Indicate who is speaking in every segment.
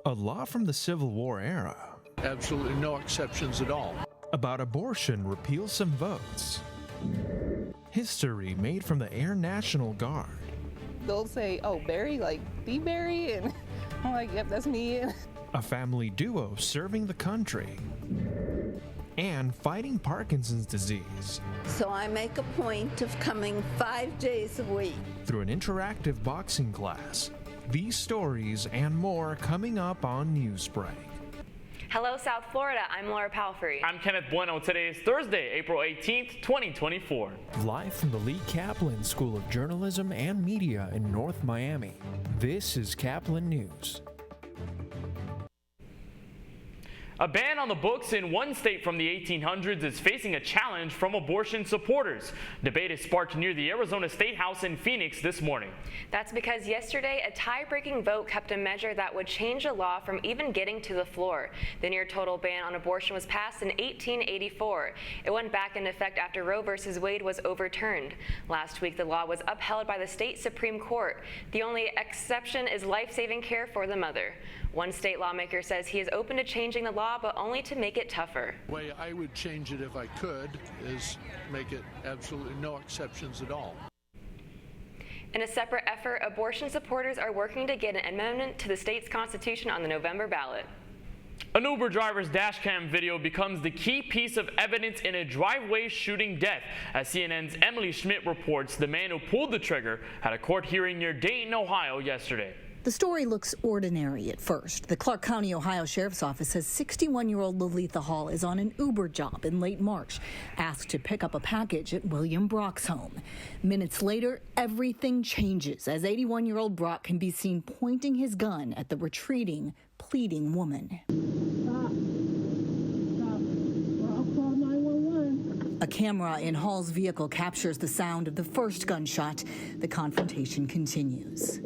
Speaker 1: A law from the Civil War era.
Speaker 2: Absolutely no exceptions at all.
Speaker 1: About abortion repeals some votes. History made from the Air National Guard.
Speaker 3: They'll say, oh, Barry, like, the Barry? And I'm like, yep, that's me.
Speaker 1: A family duo serving the country. And fighting Parkinson's disease.
Speaker 4: So I make a point of coming 5 days a week.
Speaker 1: Through an interactive boxing class. These stories and more coming up on Newsbreak.
Speaker 5: Hello, South Florida. I'm Laura Palfrey.
Speaker 6: I'm Kenneth Bueno. Today is Thursday, April 18th, 2024.
Speaker 1: Live from the Lee Kaplan School of Journalism and Media in North Miami, this is Caplin News.
Speaker 6: A ban on the books in one state from the 1800s is facing a challenge from abortion supporters. Debate is sparked near the Arizona State House in Phoenix this morning.
Speaker 5: That's because yesterday a tie-breaking vote kept a measure that would change a law from even getting to the floor. The near-total ban on abortion was passed in 1884. It went back into effect after Roe v. Wade was overturned. Last week, the law was upheld by the state Supreme Court. The only exception is life-saving care for the mother. One state lawmaker says he is open to changing the law, but only to make it tougher.
Speaker 2: The way I would change it if I could is make it absolutely no exceptions at all.
Speaker 5: In a separate effort, abortion supporters are working to get an amendment to the state's constitution on the November ballot.
Speaker 6: An Uber driver's dashcam video becomes the key piece of evidence in a driveway shooting death. As CNN's Emily Schmidt reports, the man who pulled the trigger had a court hearing near Dayton, Ohio yesterday.
Speaker 7: The story looks ordinary at first. The Clark County, Ohio Sheriff's Office says 61-year-old Lalitha Hall is on an Uber job in late March, asked to pick up a package at William Brock's home. Minutes later, everything changes as 81-year-old Brock can be seen pointing his gun at the retreating, pleading woman. A camera in Hall's vehicle captures the sound of the first gunshot. The confrontation continues.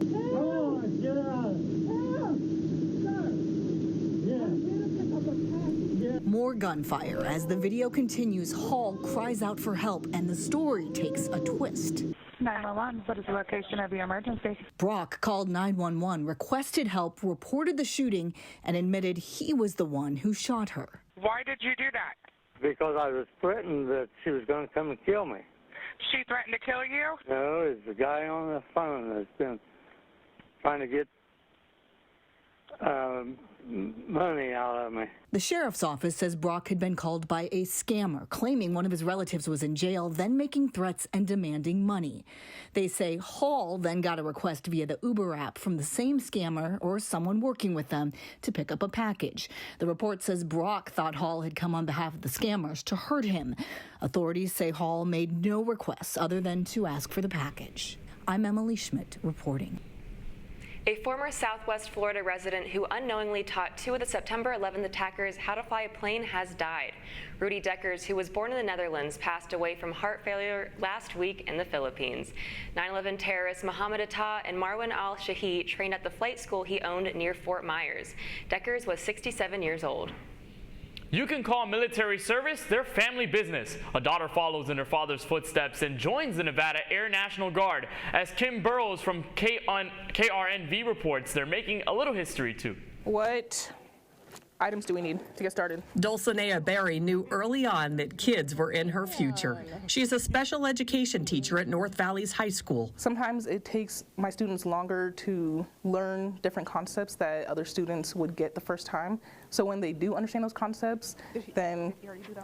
Speaker 7: More gunfire. As the video continues, Hall cries out for help, and the story takes a twist.
Speaker 8: 911, what is the location of your emergency?
Speaker 7: Brock called 911, requested help, reported the shooting, and admitted he was the one who shot her.
Speaker 8: Why did you do that?
Speaker 9: Because I was threatened that she was going to come and kill me.
Speaker 8: She threatened to kill you?
Speaker 9: No, it's the guy on the phone that's been trying to get money out of me.
Speaker 7: The sheriff's office says Brock had been called by a scammer, claiming one of his relatives was in jail, then making threats and demanding money. They say Hall then got a request via the Uber app from the same scammer or someone working with them to pick up a package. The report says Brock thought Hall had come on behalf of the scammers to hurt him. Authorities say Hall made no requests other than to ask for the package. I'm Emily Schmidt reporting.
Speaker 5: A former Southwest Florida resident who unknowingly taught two of the September 11th attackers how to fly a plane has died. Rudy Deckers, who was born in the Netherlands, passed away from heart failure last week in the Philippines. 9/11 terrorists Mohammed Atta and Marwan al-Shahid trained at the flight school he owned near Fort Myers. Deckers was 67 years old.
Speaker 6: You can call military service their family business. A daughter follows in her father's footsteps and joins the Nevada Air National Guard. As Kim Burrows from KRNV reports, they're making a little history too.
Speaker 3: What items do we need to get started?
Speaker 10: Dulcinea Berry knew early on that kids were in her future. She's a special education teacher at North Valley's high school.
Speaker 3: Sometimes it takes my students longer to learn different concepts that other students would get the first time. So when they do understand those concepts, then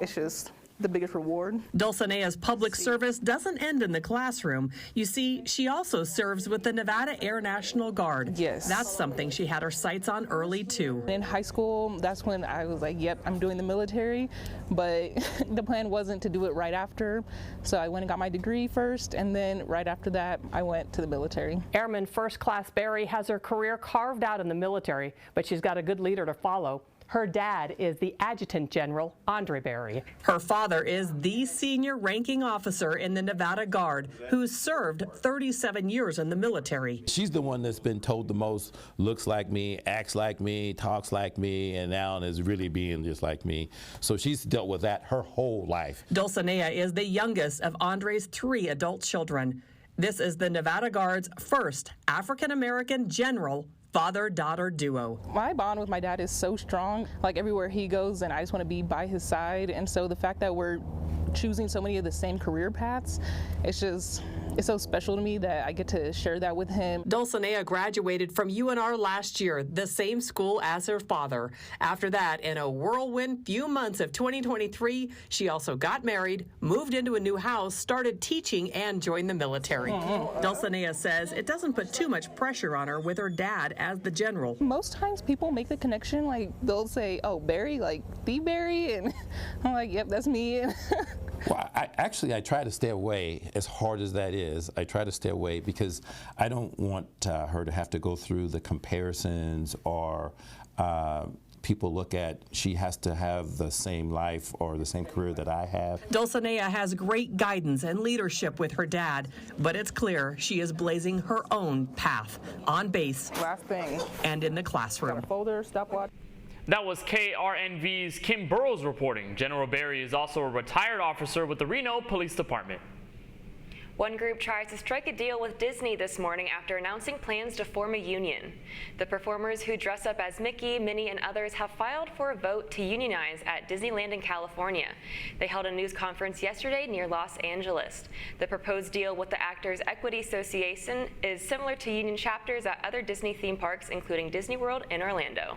Speaker 3: it's just the biggest reward.
Speaker 10: Dulcinea's public service doesn't end in the classroom. You see, she also serves with the Nevada Air National Guard.
Speaker 3: Yes.
Speaker 10: That's something she had her sights on early, too.
Speaker 3: In high school, that's when I was like, yep, I'm doing the military, but the plan wasn't to do it right after. So I went and got my degree first, and then right after that, I went to the military.
Speaker 11: Airman First Class Berry has her career carved out in the military, but she's got a good leader to follow. Her dad is the Adjutant General, Andre Berry.
Speaker 10: Her father is the senior ranking officer in the Nevada Guard, who's served 37 years in the military.
Speaker 12: She's the one that's been told the most, looks like me, acts like me, talks like me, and now is really being just like me. So she's dealt with that her whole life.
Speaker 10: Dulcinea is the youngest of Andre's 3 adult children. This is the Nevada Guard's first African-American general father-daughter duo.
Speaker 3: My bond with my dad is so strong. Like everywhere he goes, and I just want to be by his side. And so the fact that we're choosing so many of the same career paths, it's so special to me that I get to share that with him.
Speaker 10: Dulcinea graduated from UNR last year, the same school as her father. After that, in a whirlwind few months of 2023, she also got married, moved into a new house, started teaching, and joined the military. Dulcinea says it doesn't put too much pressure on her with her dad as the general.
Speaker 3: Most times people make the connection, like they'll say, oh, Barry, like the Barry, and I'm like, yep, that's me.
Speaker 12: Well, I try to stay away, as hard as that is. I try to stay away because I don't want her to have to go through the comparisons or people look at she has to have the same life or the same career that I have.
Speaker 10: Dulcinea has great guidance and leadership with her dad, but it's clear she is blazing her own path on base.
Speaker 3: Last thing.
Speaker 10: And in the classroom.
Speaker 3: Got a folder, stopwatch.
Speaker 6: That was KRNV's Kim Burrows reporting. General Barry is also a retired officer with the Reno Police Department.
Speaker 5: One group tries to strike a deal with Disney this morning after announcing plans to form a union. The performers who dress up as Mickey, Minnie, and others have filed for a vote to unionize at Disneyland in California. They held a news conference yesterday near Los Angeles. The proposed deal with the Actors Equity Association is similar to union chapters at other Disney theme parks, including Disney World in Orlando.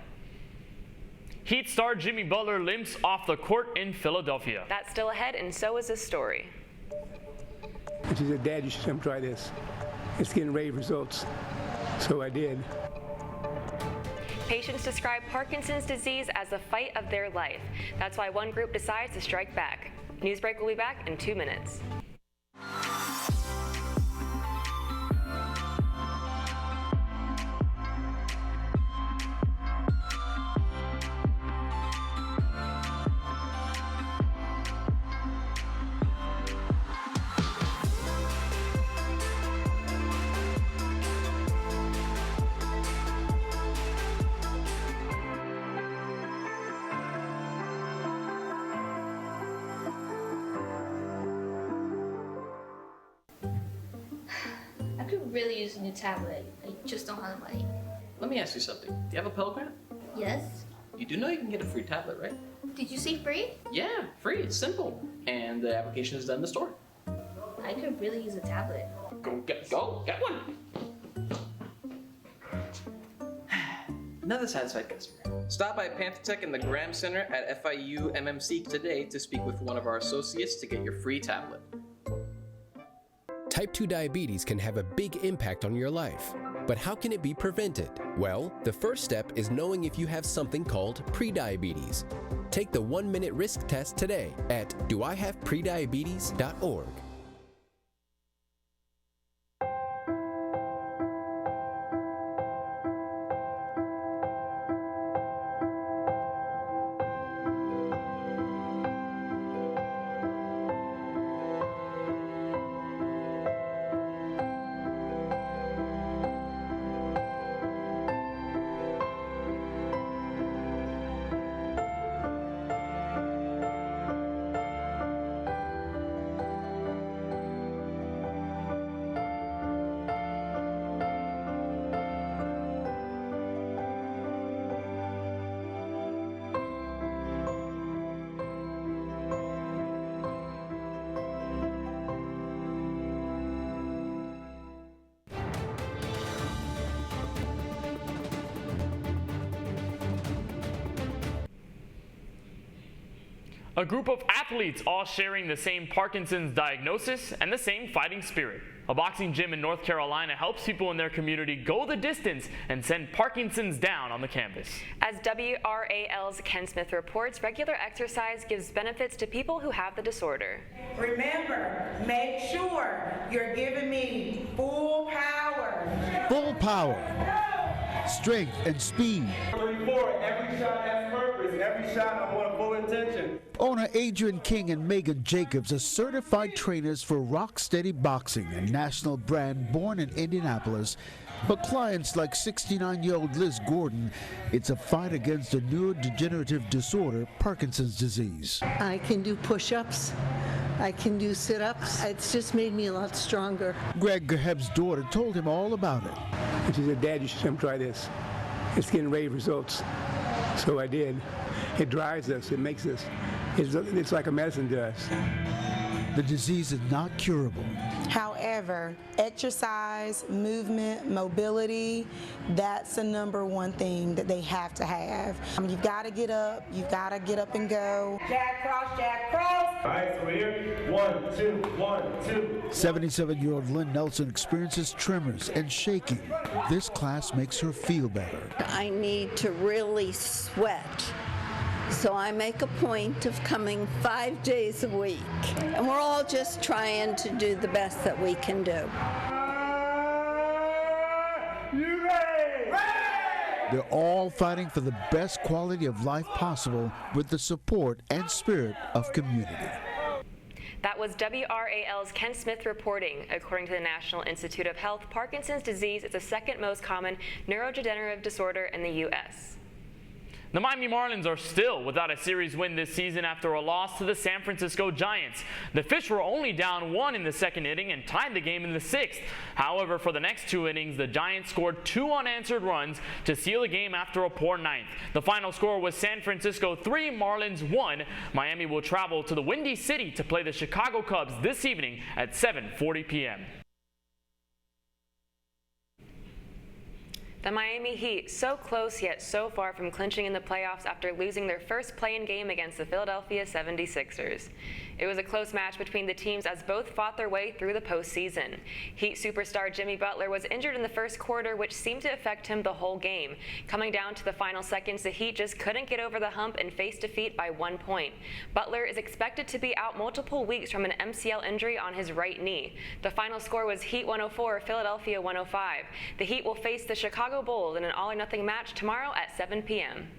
Speaker 6: Heat star Jimmy Butler limps off the court in Philadelphia.
Speaker 5: That's still ahead, and so is this story.
Speaker 13: And she said, Dad, you should come try this. It's getting rave results. So I did.
Speaker 5: Patients describe Parkinson's disease as the fight of their life. That's why one group decides to strike back. Newsbreak will be back in 2 minutes.
Speaker 14: Really use a new tablet. I just don't have the money.
Speaker 15: Let me ask you something. Do you have a Pell Grant?
Speaker 14: Yes.
Speaker 15: You do know you can get a free tablet, right?
Speaker 14: Did you say free?
Speaker 15: Yeah, free. It's simple. And the application is done in the store.
Speaker 14: I could really use a tablet.
Speaker 15: Go get one. Another satisfied customer. Stop by Panther in the Graham Center at FIU MMC today to speak with one of our associates to get your free tablet.
Speaker 16: Type 2 diabetes can have a big impact on your life. But how can it be prevented? Well, the first step is knowing if you have something called prediabetes. Take the 1-minute risk test today at doihaveprediabetes.org.
Speaker 6: A group of athletes all sharing the same Parkinson's diagnosis and the same fighting spirit. A boxing gym in North Carolina helps people in their community go the distance and send Parkinson's down on the canvas.
Speaker 5: As WRAL's Ken Smith reports, regular exercise gives benefits to people who have the disorder.
Speaker 17: Remember, make sure you're giving me full power.
Speaker 18: Full power, strength, and speed.
Speaker 19: 34, every shot has purpose, every shot I want full intention.
Speaker 18: Owner Adrian King and Megan Jacobs are certified trainers for Rocksteady Boxing, a national brand born in Indianapolis. But clients like 69-year-old Liz Gordon, it's a fight against a neurodegenerative disorder, Parkinson's disease.
Speaker 20: I can do push-ups. I can do sit-ups. It's just made me a lot stronger.
Speaker 18: Greg Gaheb's daughter told him all about it.
Speaker 13: And she said, Dad, you should come try this. it's getting rave results. So I did. It dries us. It makes us. It's like a medicine to us.
Speaker 18: The disease is not curable.
Speaker 21: However, exercise, movement, mobility, that's the number one thing that they have to have. You've got to get up. You've got to get up and go.
Speaker 17: Jack cross, Jack cross.
Speaker 19: All right, so we're here. 1, 2, 1, 2.
Speaker 18: 77-year-old Lynn Nelson experiences tremors and shaking. This class makes her feel better.
Speaker 4: I need to really sweat. So I make a point of coming 5 days a week. And we're all just trying to do the best that we can do.
Speaker 19: You ready?
Speaker 18: They're all fighting for the best quality of life possible with the support and spirit of community.
Speaker 5: That was WRAL's Ken Smith reporting. According to the National Institute of Health, Parkinson's disease is the second most common neurodegenerative disorder in the U.S.
Speaker 6: The Miami Marlins are still without a series win this season after a loss to the San Francisco Giants. The Fish were only down 1 in the second inning and tied the game in the 6th. However, for the next 2 innings, the Giants scored 2 unanswered runs to seal the game after a poor 9th. The final score was San Francisco 3, Marlins 1. Miami will travel to the Windy City to play the Chicago Cubs this evening at 7:40 p.m.
Speaker 5: The Miami Heat, so close yet so far from clinching in the playoffs after losing their first play-in game against the Philadelphia 76ers. It was a close match between the teams as both fought their way through the postseason. Heat superstar Jimmy Butler was injured in the first quarter, which seemed to affect him the whole game. Coming down to the final seconds, the Heat just couldn't get over the hump and faced defeat by 1 point. Butler is expected to be out multiple weeks from an MCL injury on his right knee. The final score was Heat 104, Philadelphia 105. The Heat will face the Chicago Bulls in an all-or-nothing match tomorrow at 7 p.m.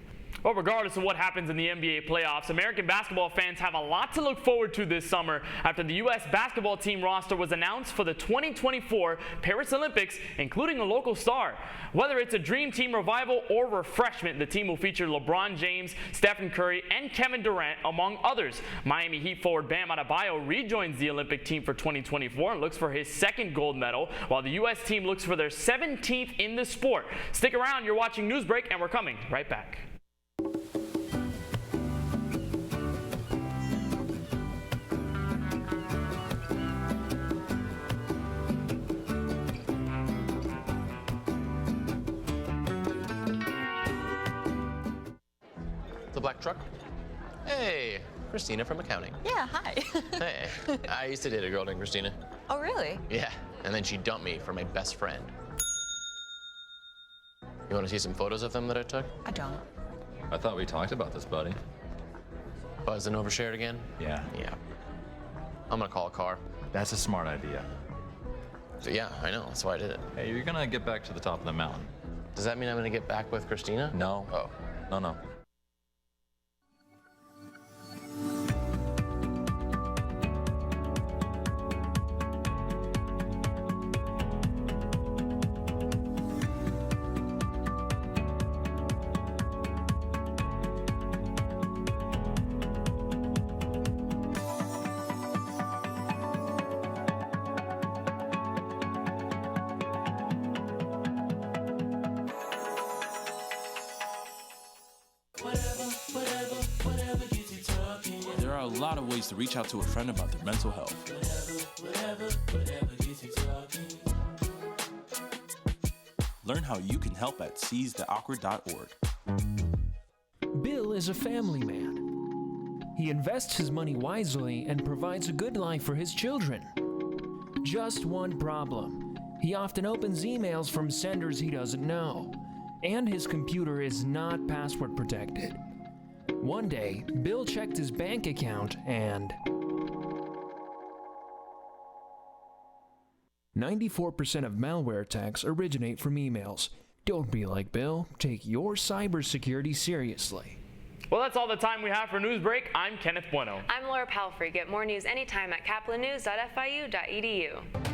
Speaker 6: Well, regardless of what happens in the NBA playoffs, American basketball fans have a lot to look forward to this summer after the U.S. basketball team roster was announced for the 2024 Paris Olympics, including a local star. Whether it's a Dream Team revival or refreshment, the team will feature LeBron James, Stephen Curry, and Kevin Durant, among others. Miami Heat forward Bam Adebayo rejoins the Olympic team for 2024 and looks for his 2nd gold medal, while the U.S. team looks for their 17th in the sport. Stick around, you're watching Newsbreak, and we're coming right back.
Speaker 22: The black truck? Hey, Christina from accounting.
Speaker 23: Yeah, hi.
Speaker 22: Hey, I used to date a girl named Christina.
Speaker 23: Oh, really?
Speaker 22: Yeah, and then she dumped me for my best friend. You want to see some photos of them that I took?
Speaker 23: I don't.
Speaker 24: I thought we talked about this, buddy.
Speaker 22: Buzzed and overshared again?
Speaker 24: Yeah.
Speaker 22: Yeah. I'm gonna call a car.
Speaker 24: That's a smart idea.
Speaker 22: So yeah, I know, that's why I did it.
Speaker 24: Hey, you're gonna get back to the top of the mountain.
Speaker 22: Does that mean I'm gonna get back with Christina?
Speaker 24: No.
Speaker 22: Oh.
Speaker 24: No.
Speaker 25: There are a lot of ways to reach out to a friend about their mental health. Learn how you can help at seizetheawkward.org.
Speaker 1: Bill is a family man. He invests his money wisely and provides a good life for his children. Just one problem. He often opens emails from senders he doesn't know, and his computer is not password protected. One day, Bill checked his bank account and 94% of malware attacks originate from emails. Don't be like Bill. Take your cybersecurity seriously.
Speaker 6: Well, that's all the time we have for Newsbreak. I'm Kenneth Bueno.
Speaker 5: I'm Laura Palfrey. Get more news anytime at caplinnews.fiu.edu.